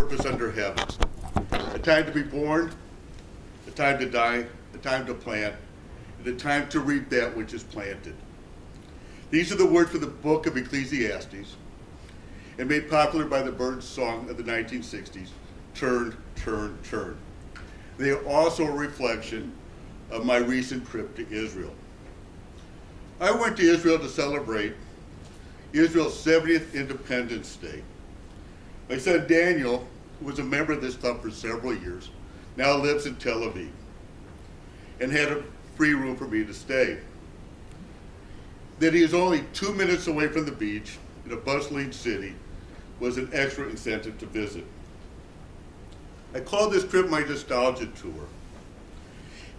purpose under heaven. A time to be born, a time to die, a time to plant, and a time to reap that which is planted. These are the words from the book of Ecclesiastes, and made popular by the bird song of the 1960s, Turn, Turn, Turn. They are also a reflection of my recent trip to Israel. I went to Israel to celebrate Israel's 70th Independence Day. My son Daniel, who was a member of this club for several years, now lives in Tel Aviv and had a free room for me to stay. That he is only 2 minutes away from the beach in a bustling city was an extra incentive to visit. I call this trip my nostalgia tour.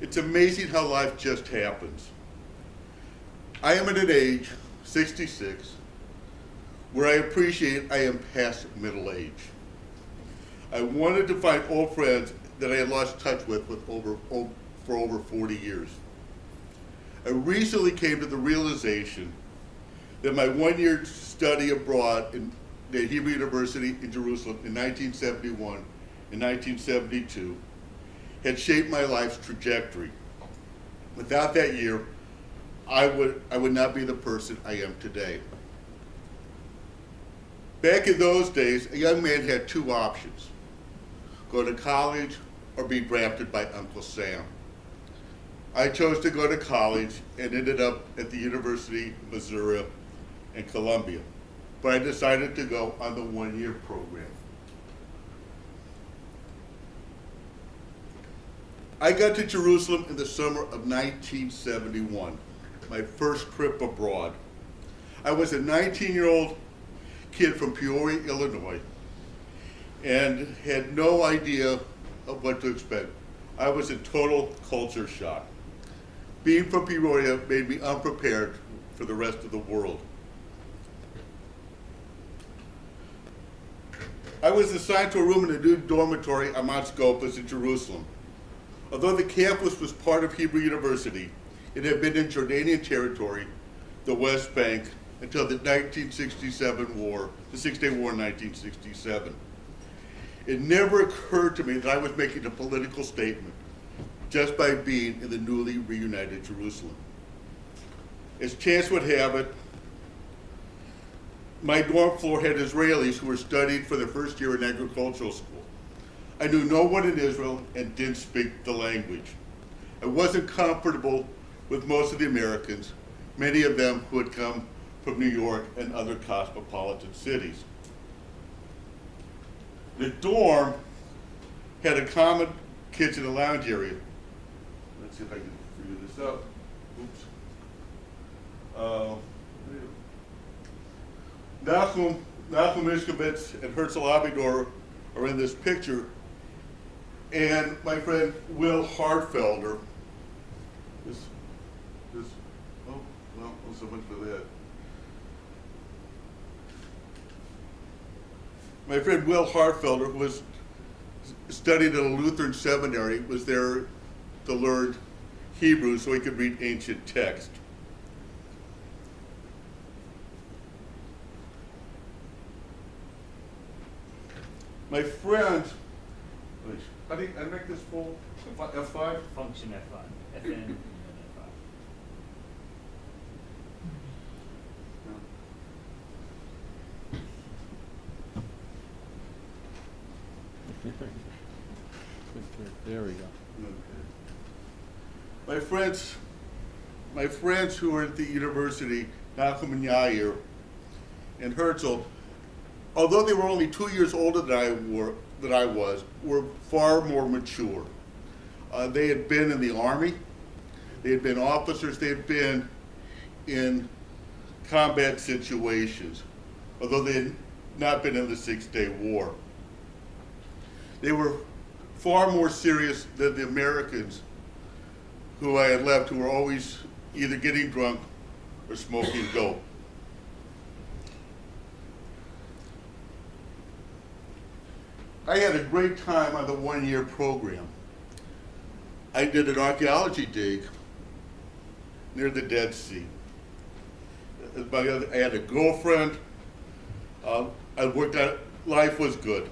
It's amazing how life just happens. I am at an age, 66, where I appreciate I am past middle age. I wanted to find old friends that I had lost touch with for over 40 years. I recently came to the realization that my one-year study abroad at Hebrew University in Jerusalem in 1971 and 1972 had shaped my life's trajectory. Without that year, I would not be the person I am today. Back in those days, a young man had two options: go to college or be drafted by Uncle Sam. I chose to go to college and ended up at the University of Missouri and Columbia, but I decided to go on the one-year program. I got to Jerusalem in the summer of 1971, my first trip abroad. I was a 19-year-old kid from Peoria, Illinois, and had no idea of what to expect. I was in total culture shock. Being from Peoria made me unprepared for the rest of the world. I was assigned to a room in a new dormitory on Mount Scopus in Jerusalem. Although the campus was part of Hebrew University, it had been in Jordanian territory, the West Bank, until the 1967 war, the Six-Day War in 1967. It never occurred to me that I was making a political statement just by being in the newly reunited Jerusalem. As chance would have it, my dorm floor had Israelis who were studying for their first year in agricultural school. I knew no one in Israel and didn't speak the language. I wasn't comfortable with most of the Americans, many of them who had come from New York and other cosmopolitan cities. The dorm had a common kitchen and lounge area. Let's see if I can figure this out. Oops. Nachum Ishkovitz and Herzl Abidor are in this picture, and my friend Will Hartfelder so much for that. My friend Will Hartfelder, who studied at a Lutheran seminary, was there to learn Hebrew so he could read ancient text. My friend, how do I make this full? F5? Function F5. FN and There we go. Okay. My friends who were at the university, Nachum and Yair and Herzl, although they were only 2 years older than I was, were far more mature. They had been in the Army, they had been officers, they had been in combat situations, although they had not been in the Six-Day War. They were far more serious than the Americans who I had left, who were always either getting drunk or smoking dope. I had a great time on the one-year program. I did an archaeology dig near the Dead Sea. I had a girlfriend. I worked out, life was good.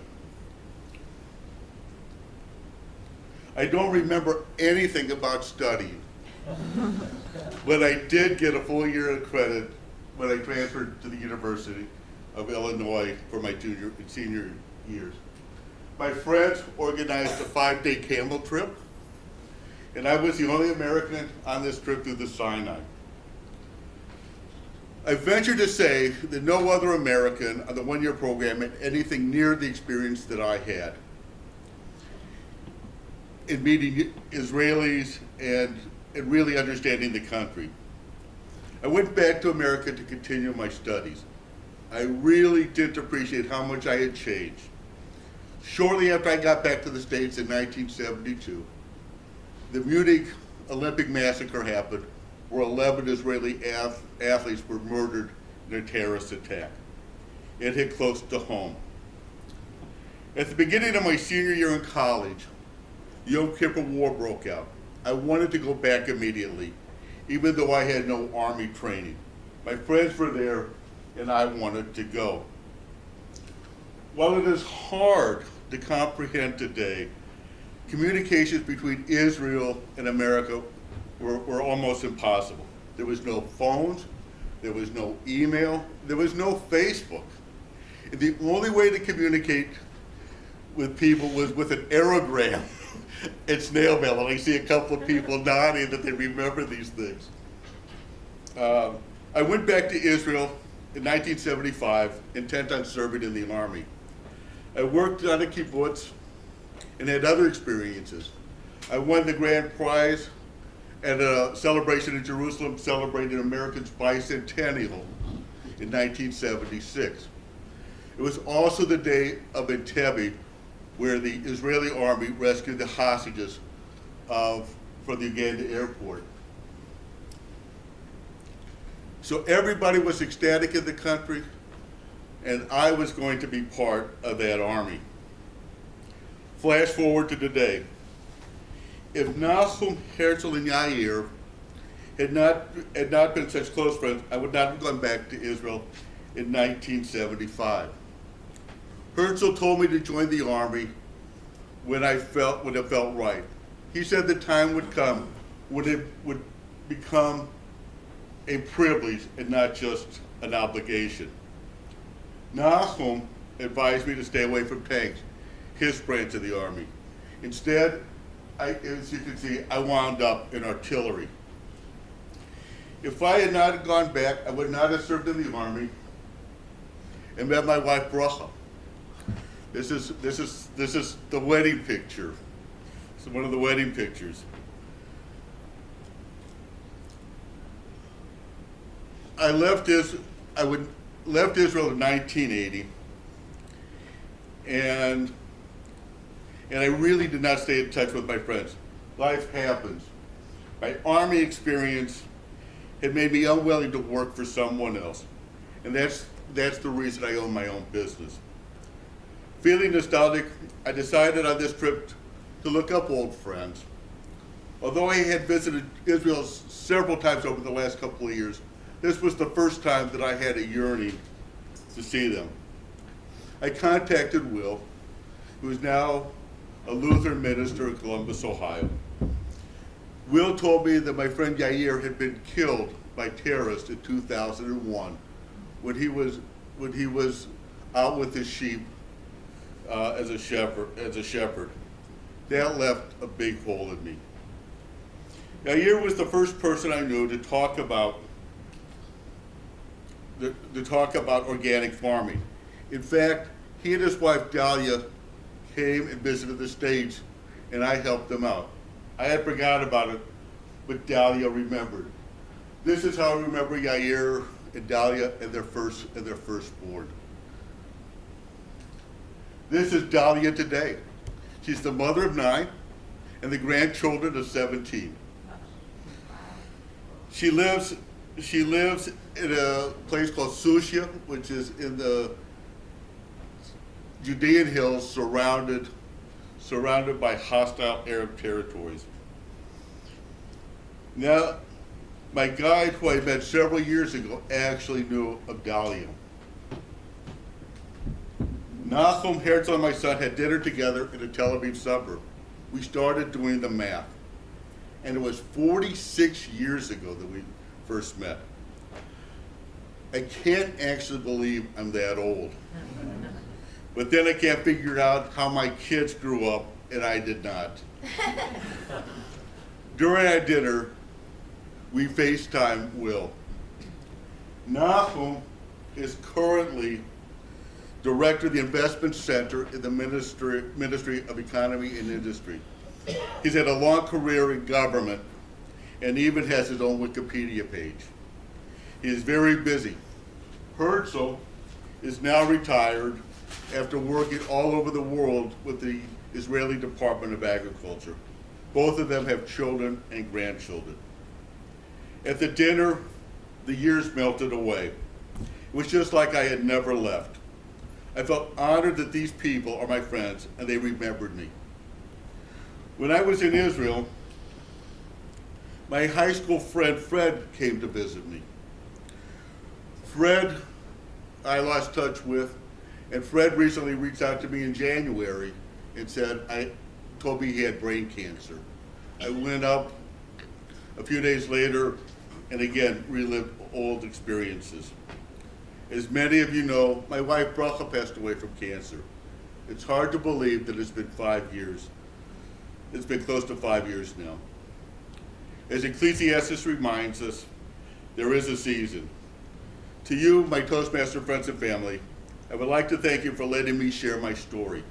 I don't remember anything about studying. But I did get a full year of credit when I transferred to the University of Illinois for my junior and senior years. My friends organized a 5-day camel trip, and I was the only American on this trip through the Sinai. I venture to say that no other American on the one-year program had anything near the experience that I had in meeting Israelis and really understanding the country. I went back to America to continue my studies. I really did appreciate how much I had changed. Shortly after I got back to the States in 1972, the Munich Olympic massacre happened, where 11 Israeli athletes were murdered in a terrorist attack. It hit close to home. At the beginning of my senior year in college, the Yom Kippur War broke out. I wanted to go back immediately, even though I had no Army training. My friends were there, and I wanted to go. While it is hard to comprehend today, communications between Israel and America were almost impossible. There was no phones, there was no email, there was no Facebook. And the only way to communicate with people was with an aerogram and snail mail. And I see a couple of people nodding that they remember these things. I went back to Israel in 1975, intent on serving in the Army. I worked on a kibbutz and had other experiences. I won the grand prize at a celebration in Jerusalem celebrating America's bicentennial in 1976. It was also the day of Entebbe, where the Israeli army rescued the hostages from the Uganda airport. So everybody was ecstatic in the country, and I was going to be part of that army. Flash forward to today. If Nahum, Herzl, and Yair had not been such close friends, I would not have gone back to Israel in 1975. Herzl told me to join the army when it felt right. He said the time would come when it would become a privilege and not just an obligation. Nahum advised me to stay away from tanks, his branch of the army. Instead, as you can see, I wound up in artillery. If I had not gone back, I would not have served in the army and met my wife Bracha. This is the wedding picture. This is one of the wedding pictures. I left Israel in 1980, and I really did not stay in touch with my friends. Life happens. My army experience had made me unwilling to work for someone else, and that's the reason I own my own business. Feeling nostalgic, I decided on this trip to look up old friends. Although I had visited Israel several times over the last couple of years, this was the first time that I had a yearning to see them. I contacted Will, who is now a Lutheran minister in Columbus, Ohio. Will told me that my friend Yair had been killed by terrorists in 2001 when he was out with his sheep as a shepherd. That left a big hole in me. Yair was the first person I knew to talk about organic farming. In fact, he and his wife Dahlia came and visited the States, and I helped them out. I had forgotten about it, but Dahlia remembered. This is how I remember Yair and Dahlia and their firstborn. This is Dahlia today. She's the mother of 9 and the grandchildren of 17. She lives in a place called Susia, which is in the Judean hills, surrounded by hostile Arab territories. Now, my guide, who I met several years ago, actually knew of Dahlia. Nahum, Herzl, and my son had dinner together in a Tel Aviv suburb. we started doing the math. And it was 46 years ago that we first met. I can't actually believe I'm that old. But then I can't figure out how my kids grew up and I did not. During our dinner, we FaceTime Will. Nahum is currently director of the Investment Center in the Ministry of Economy and Industry. He's had a long career in government and even has his own Wikipedia page. He is very busy. Herzl is now retired after working all over the world with the Israeli Department of Agriculture. Both of them have children and grandchildren. At the dinner, the years melted away. It was just like I had never left. I felt honored that these people are my friends and they remembered me. When I was in Israel, my high school friend Fred came to visit me. Fred, I lost touch with, and Fred recently reached out to me in January and said, told me he had brain cancer. I went up a few days later and again relived old experiences. As many of you know, my wife Bracha passed away from cancer. It's hard to believe that it's been 5 years. It's been close to 5 years now. As Ecclesiastes reminds us, there is a season. To you, my Toastmaster friends and family, I would like to thank you for letting me share my story.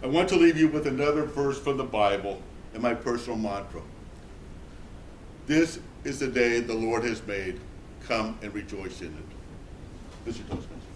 I want to leave you with another verse from the Bible and my personal mantra. This is the day the Lord has made. Come and rejoice in it. Mr. Toastmaster.